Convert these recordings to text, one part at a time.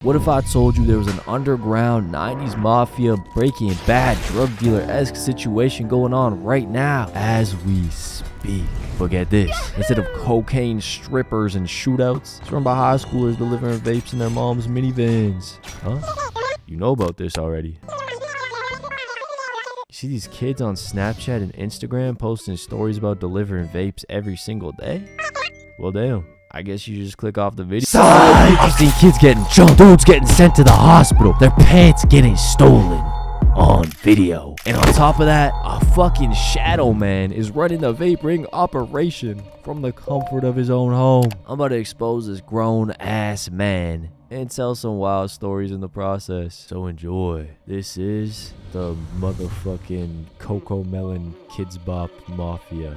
What if I told you there was an underground 90s mafia Breaking Bad drug dealer-esque situation going on right now as we speak? But get this, instead of cocaine strippers and shootouts, it's run by high schoolers delivering vapes in their mom's minivans. Huh? You know about this already. You see these kids on Snapchat and Instagram posting stories about delivering vapes every single day? Well, damn. I guess you just click off the video. I've seen kids getting jumped, dudes getting sent to the hospital, their pants getting stolen on video. And on top of that, a fucking shadow man is running the vape ring operation from the comfort of his own home. I'm about to expose this grown ass man and tell some wild stories in the process. So enjoy. This is the motherfucking Coco Melon Kids Bop Mafia.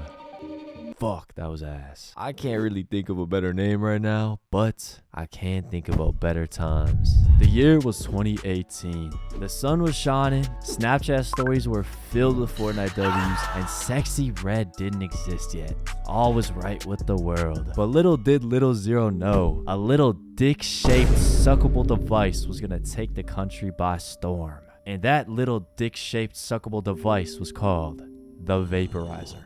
Fuck, that was ass. I can't really think of a better name right now, but I can think about better times. The year was 2018. The sun was shining, Snapchat stories were filled with Fortnite W's, and sexy red didn't exist yet. All was right with the world. But little did xoZero know, a little dick-shaped suckable device was gonna take the country by storm. And that little dick-shaped suckable device was called the vaporizer.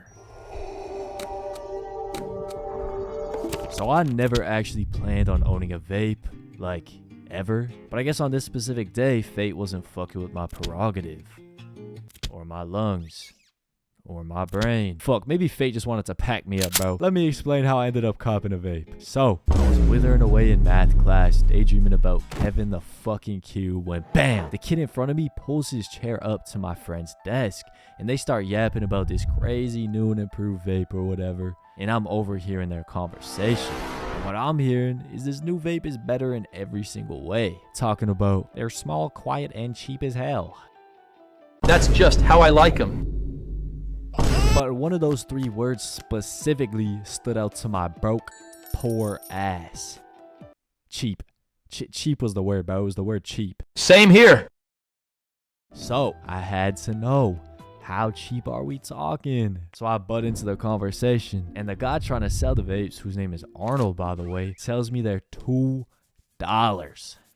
So I never actually planned on owning a vape, like, ever. But I guess on this specific day, fate wasn't fucking with my prerogative. Or my lungs. Or my brain. Fuck, maybe fate just wanted to pack me up, bro. Let me explain how I ended up copping a vape. So, I was withering away in math class, daydreaming about Kevin the fucking Q, when BAM! The kid in front of me pulls his chair up to my friend's desk, and they start yapping about this crazy new and improved vape or whatever. And I'm overhearing their conversation. And what I'm hearing is this new vape is better in every single way. Talking about they're small, quiet, and cheap as hell. That's just how I like them. But one of those three words specifically stood out to my broke, poor ass. Cheap. Cheap was the word, bro. It was the word cheap. Same here. So I had to know. How cheap are we talking? So I butt into the conversation, and the guy trying to sell the vapes, whose name is Arnold, by the way, tells me they're $2.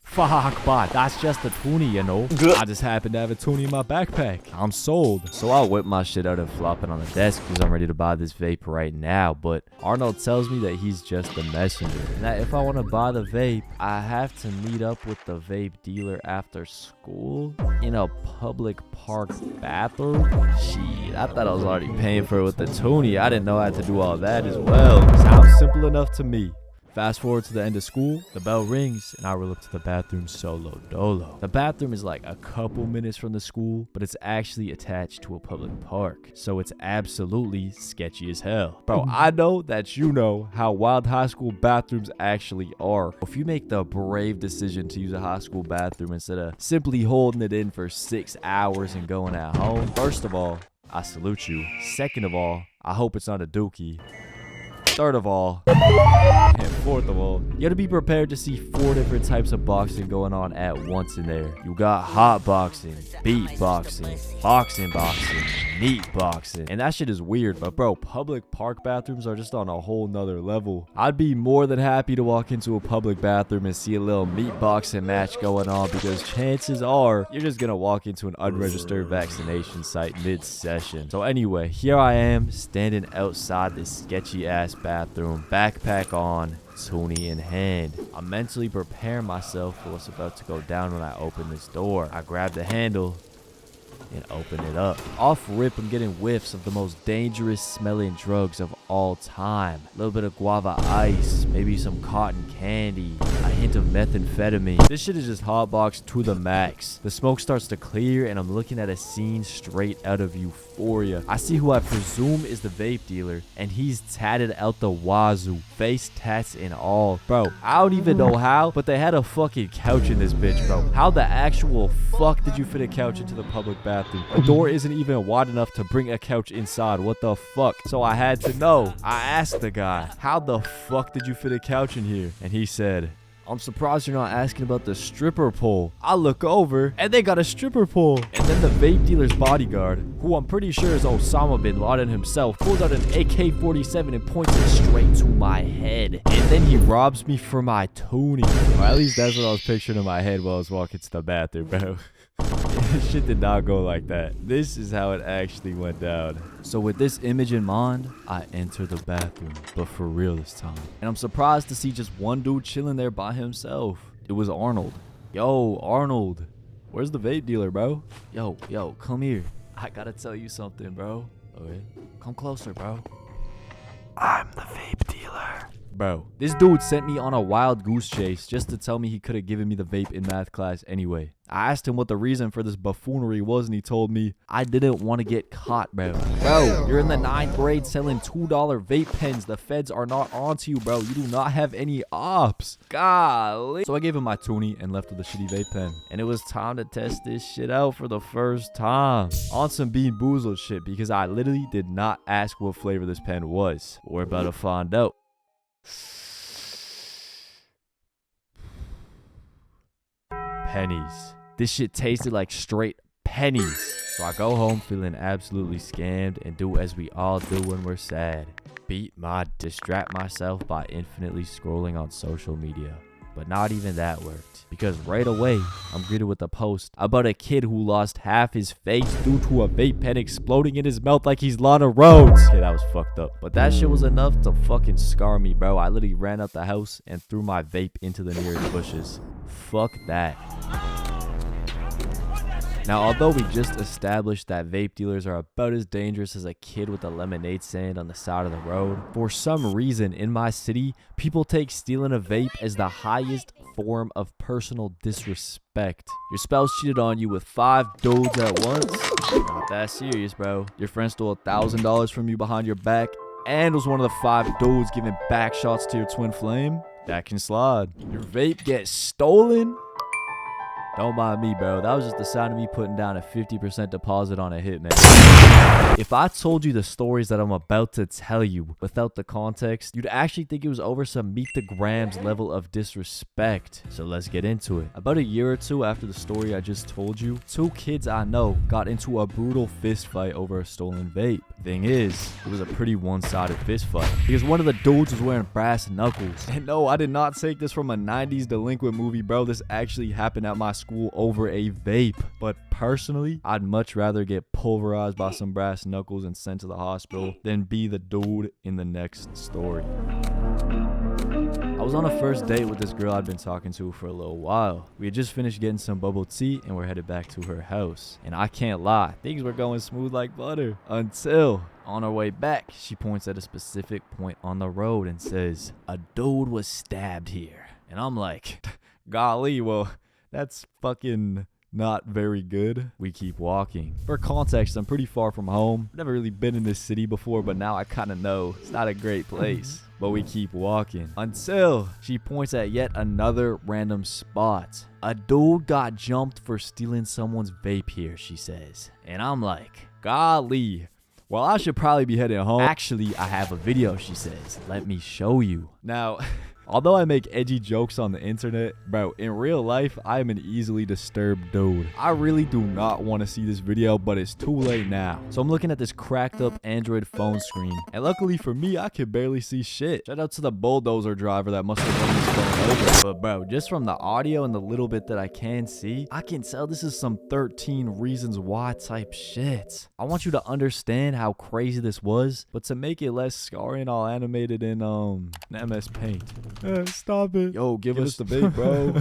Fuck, but that's just a toonie, you know. I just happen to have a toonie in my backpack. I'm sold. So I whip my shit out and flop it on the desk because I'm ready to buy this vape right now. But Arnold tells me that he's just the messenger, and that if I want to buy the vape, I have to meet up with the vape dealer after school in a public park bathroom. Shit, I thought I was already paying for it with the toonie. I didn't know I had to do all that as well. Sounds simple enough to me. Fast forward to the end of school, the bell rings, and I roll up to the bathroom solo dolo. The bathroom is like a couple minutes from the school, but it's actually attached to a public park, so it's absolutely sketchy as hell. Bro, I know that you know how wild high school bathrooms actually are. If you make the brave decision to use a high school bathroom instead of simply holding it in for 6 hours and going at home, first of all, I salute you. Second of all, I hope it's not a dookie. Third of all, and fourth of all, you gotta be prepared to see 4 different types of boxing going on at once in there. You got hot boxing, beat boxing, boxing, meat boxing, and that shit is weird. But bro, public park bathrooms are just on a whole nother level. I'd be more than happy to walk into a public bathroom and see a little meat boxing match going on, because chances are you're just gonna walk into an unregistered vaccination site mid-session. So anyway, here I am standing outside this sketchy ass bathroom, backpack on, toonie in hand. I'm mentally preparing myself for what's about to go down when I open this door. I grab the handle and open it up. Off rip, I'm getting whiffs of the most dangerous smelling drugs of all time. A little bit of guava ice, maybe some cotton candy, a hint of methamphetamine. This shit is just hotboxed to the max. The smoke starts to clear, and I'm looking at a scene straight out of Euphoria. I see who I presume is the vape dealer, and he's tatted out the wazoo, face tats and all. Bro, I don't even know how, but they had a fucking couch in this bitch, bro. How the actual fuck did you fit a couch into the public bathroom? The door isn't even wide enough to bring a couch inside. What the fuck? So I had to know. I asked the guy, how the fuck did you fit a couch in here? And he said, I'm surprised you're not asking about the stripper pole. I look over, and they got a stripper pole. And then the vape dealer's bodyguard, who I'm pretty sure is Osama bin Laden himself, pulls out an AK-47 and points it straight to my head. And then he robs me for my toonie. Or at least that's what I was picturing in my head while I was walking to the bathroom, bro. Shit did not go like that. This is how it actually went down. So with this image in mind, I enter the bathroom, but for real this time. And I'm surprised to see just one dude chilling there by himself. It was Arnold. Yo, Arnold. Where's the vape dealer, bro? Yo, come here. I gotta tell you something, bro. Okay, come closer, bro. I'm the vape dealer. Bro, this dude sent me on a wild goose chase just to tell me he could have given me the vape in math class anyway. I asked him what the reason for this buffoonery was, and he told me I didn't want to get caught, bro. Bro, you're in the 9th grade selling $2 vape pens. The feds are not onto you, bro. You do not have any ops. Golly. So I gave him my toonie and left with a shitty vape pen. And it was time to test this shit out for the first time. On some Bean Boozled shit, because I literally did not ask what flavor this pen was. We're about to find out. Pennies. This shit tasted like straight pennies. So I go home feeling absolutely scammed and do as we all do when we're sad. Distract myself by infinitely scrolling on social media. But not even that worked, because right away I'm greeted with a post about a kid who lost half his face due to a vape pen exploding in his mouth like he's Lana Rhodes. Okay, that was fucked up. But that shit was enough to fucking scar me, bro. I literally ran out the house and threw my vape into the nearest bushes. Fuck that. Now, although we just established that vape dealers are about as dangerous as a kid with a lemonade stand on the side of the road, for some reason in my city, people take stealing a vape as the highest form of personal disrespect. Your spouse cheated on you with 5 dudes at once? Not that serious, bro. Your friend stole $1,000 from you behind your back and was one of the 5 dudes giving back shots to your twin flame? That can slide. Your vape gets stolen? Don't mind me, bro. That was just the sound of me putting down a 50% deposit on a hitman. If I told you the stories that I'm about to tell you without the context, you'd actually think it was over some meet the grams level of disrespect. So let's get into it. About a year or two after the story I just told you, 2 kids I know got into a brutal fist fight over a stolen vape. Thing is, it was a pretty one-sided fist fight because one of the dudes was wearing brass knuckles. And no, I did not take this from a 90s delinquent movie, bro. This actually happened at my school over a vape. But personally, I'd much rather get pulverized by some brass knuckles and sent to the hospital than be the dude in the next story. I was on a first date with this girl I'd been talking to for a little while. We had just finished getting some bubble tea and we're headed back to her house. And I can't lie, things were going smooth like butter. Until, on our way back, she points at a specific point on the road and says, "A dude was stabbed here." And I'm like, golly, well, that's fucking not very good. We keep walking. For context, I'm pretty far from home. I've never really been in this city before, but now I kind of know it's not a great place. But we keep walking until she points at yet another random spot. "A dude got jumped for stealing someone's vape here," she says. And I'm like, golly, well, I should probably be heading home. Actually, I have a video, she says. Let me show you. Now, although I make edgy jokes on the internet, bro, in real life, I am an easily disturbed dude. I really do not want to see this video, but it's too late now. So I'm looking at this cracked up Android phone screen, and luckily for me, I can barely see shit. Shout out to the bulldozer driver that must have run this phone over. But bro, just from the audio and the little bit that I can see, I can tell this is some 13 Reasons Why type shit. I want you to understand how crazy this was, but to make it less scarring, I'll animate it in MS Paint. Stop it. Yo, give us the vape, bro.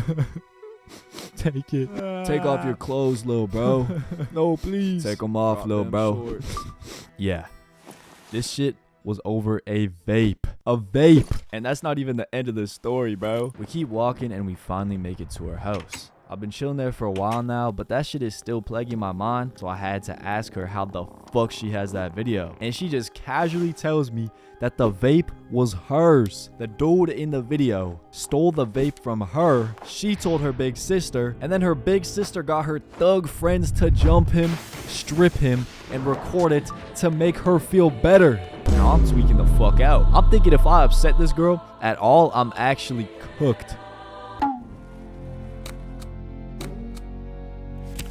Take it. Take off your clothes, little bro. No, please. Take them off, little bro. Yeah. This shit was over a vape. A vape. And that's not even the end of the story, bro. We keep walking and we finally make it to her house. I've been chilling there for a while now, but that shit is still plaguing my mind, so I had to ask her how the fuck she has that video. And she just casually tells me that the vape was hers. The dude in the video stole the vape from her. She told her big sister, and then her big sister got her thug friends to jump him, strip him, and record it to make her feel better. Now I'm tweaking the fuck out. I'm thinking if I upset this girl at all, I'm actually cooked.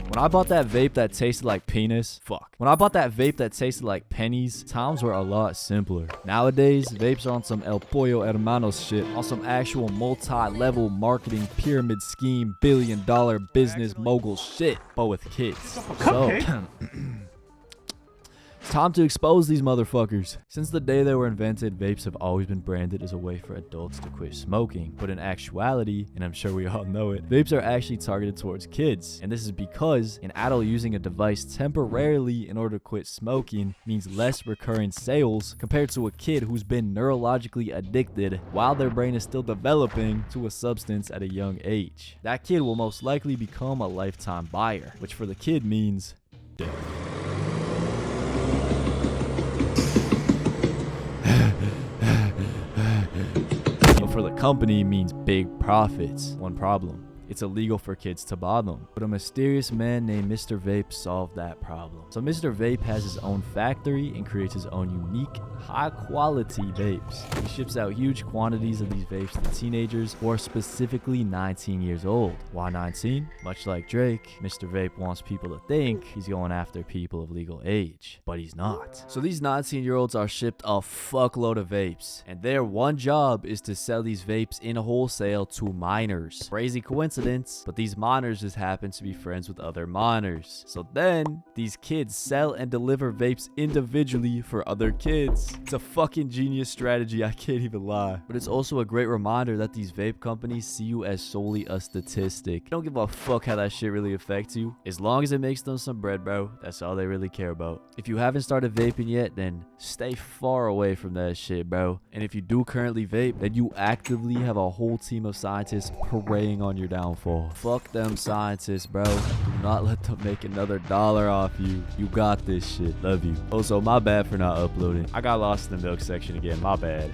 When I bought that vape that tasted like penis, when I bought that vape that tasted like pennies, times were a lot simpler. Nowadays, vapes are on some El Pollo Hermanos shit, on some actual multi-level marketing pyramid scheme, billion-dollar business mogul shit, but with kids. So, it's time to expose these motherfuckers. Since the day they were invented, vapes have always been branded as a way for adults to quit smoking. But in actuality, and I'm sure we all know it, vapes are actually targeted towards kids. And this is because an adult using a device temporarily in order to quit smoking means less recurring sales compared to a kid who's been neurologically addicted while their brain is still developing to a substance at a young age. That kid will most likely become a lifetime buyer, which for the kid means death. For the company means big profits. One problem: it's illegal for kids to buy them. But a mysterious man named Mr. Vape solved that problem. So Mr. Vape has his own factory and creates his own unique, high-quality vapes. He ships out huge quantities of these vapes to teenagers who are specifically 19 years old. Why 19? Much like Drake, Mr. Vape wants people to think he's going after people of legal age, but he's not. So these 19-year-olds are shipped a fuckload of vapes, and their one job is to sell these vapes in wholesale to minors. Crazy coincidence, but these minors just happen to be friends with other minors. So then, these kids sell and deliver vapes individually for other kids. It's a fucking genius strategy, I can't even lie. But it's also a great reminder that these vape companies see you as solely a statistic. They don't give a fuck how that shit really affects you. As long as it makes them some bread, bro, that's all they really care about. If you haven't started vaping yet, then stay far away from that shit, bro. And if you do currently vape, then you actively have a whole team of scientists preying on your downfall. Fuck them scientists, bro. Do not let them make another dollar off you. You got this shit. Love you. Also, my bad for not uploading. I got lost in the milk section again. My bad.